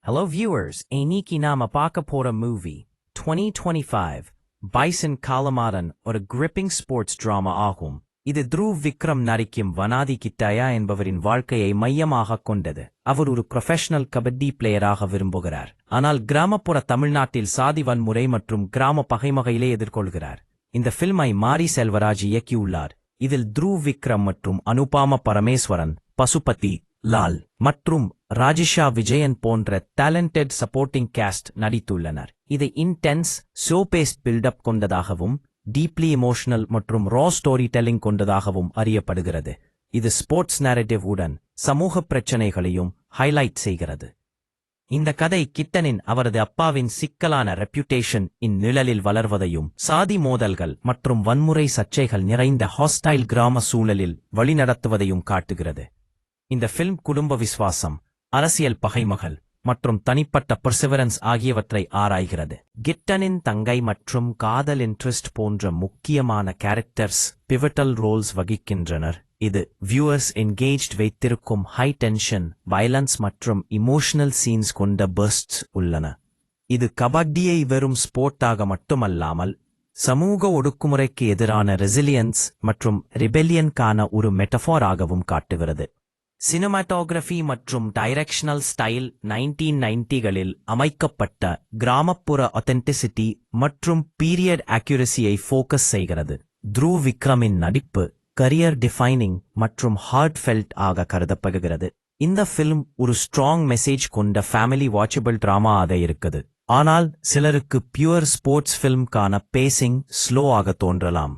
Hello viewers, இன்னைக்கு நாம பார்க்க போற movie 2025 பைசன் காலமாடன் ஒரு gripping ஸ்போர்ட்ஸ் டிராமா ஆகும். இது த்ருவ் விக்ரம் நடிக்கும் வனாதி கிட்டாயா என்பவரின் வாழ்க்கையை மையமாக கொண்டது. அவர் ஒரு ப்ரொஃபஷனல் கபடி பிளேயராக விரும்புகிறார். ஆனால் கிராமப்புற தமிழ்நாட்டில் சாதி வன்முறை மற்றும் கிராம பகைமகையிலே எதிர்கொள்கிறார். இந்த ஃபில்மை மாரி செல்வராஜ் இயக்கியுள்ளார். இதில் த்ருவ் விக்ரம் மற்றும் அனுபாமா பரமேஸ்வரன், பசுபதி லால் மற்றும் ராஜிஷா விஜயன் போன்ற டேலண்டட் சப்போர்ட்டிங் கேஸ்ட் நடித்துள்ளனர். இது இன்டென்ஸ் ஷோ-பேஸ்ட் பில்டப் கொண்டதாகவும் டீப்லி எமோஷனல் மற்றும் ரா ஸ்டோரி டெல்லிங் கொண்டதாகவும் அறியப்படுகிறது. இது ஸ்போர்ட்ஸ் நேரேட்டிவ் உடன் சமூக பிரச்சனைகளையும் ஹைலைட் செய்கிறது. இந்த கதை கிட்டனின் அவரது அப்பாவின் சிக்கலான ரெப்யூட்டேஷன் நிழலில் வளர்வதையும் சாதி மோதல்கள் மற்றும் வன்முறை சர்ச்சைகள் நிறைந்த ஹாஸ்டைல் கிராம சூழலில் வழிநடத்துவதையும் காட்டுகிறது. இந்த ஃபில்ம் குடும்ப விசுவாசம், அரசியல் பகைமகள் மற்றும் தனிப்பட்ட பெர்சிவரன்ஸ் ஆகியவற்றை ஆராய்கிறது. கிட்டனின் தங்கை மற்றும் காதல் இன்ட்ரெஸ்ட் போன்ற முக்கியமான கேரக்டர்ஸ் பிவட்டல் ரோல்ஸ் வகிக்கின்றனர். இது வியூவர்ஸ் என்கேஜ்ட் வைத்திருக்கும் ஹை டென்ஷன், வயலன்ஸ் மற்றும் இமோஷனல் சீன்ஸ் கொண்ட பர்ஸ்ட்ஸ் உள்ளன. இது கபடியை வெறும் ஸ்போர்ட்டாக மட்டுமல்லாமல் சமூக ஒடுக்குமுறைக்கு எதிரான ரெசிலியன்ஸ் மற்றும் ரிபெல்லியன்கான ஒரு மெட்டஃபாராகவும் காட்டுகிறது. சினிமாட்டோகிராஃபி மற்றும் டைரக்ஷனல் ஸ்டைல் 1990களில் அமைக்கப்பட்ட கிராமப்புற ஒத்தென்டிசிட்டி மற்றும் பீரியட் அக்யூரசியை ஃபோக்கஸ் செய்கிறது. த்ருவ் விக்ரமின் நடிப்பு கரியர் டிஃபைனிங் மற்றும் ஹார்ட்ஃபெல்ட் ஆக கருதப்படுகிறது. இந்த ஃபில்ம் ஒரு ஸ்ட்ராங் மெசேஜ் கொண்ட ஃபேமிலி வாட்சபிள் டிராமா ஆக இருக்குது. ஆனால் சிலருக்கு பியூர் ஸ்போர்ட்ஸ் ஃபில்ம்கான பேசிங் ஸ்லோ ஆக தோன்றலாம்.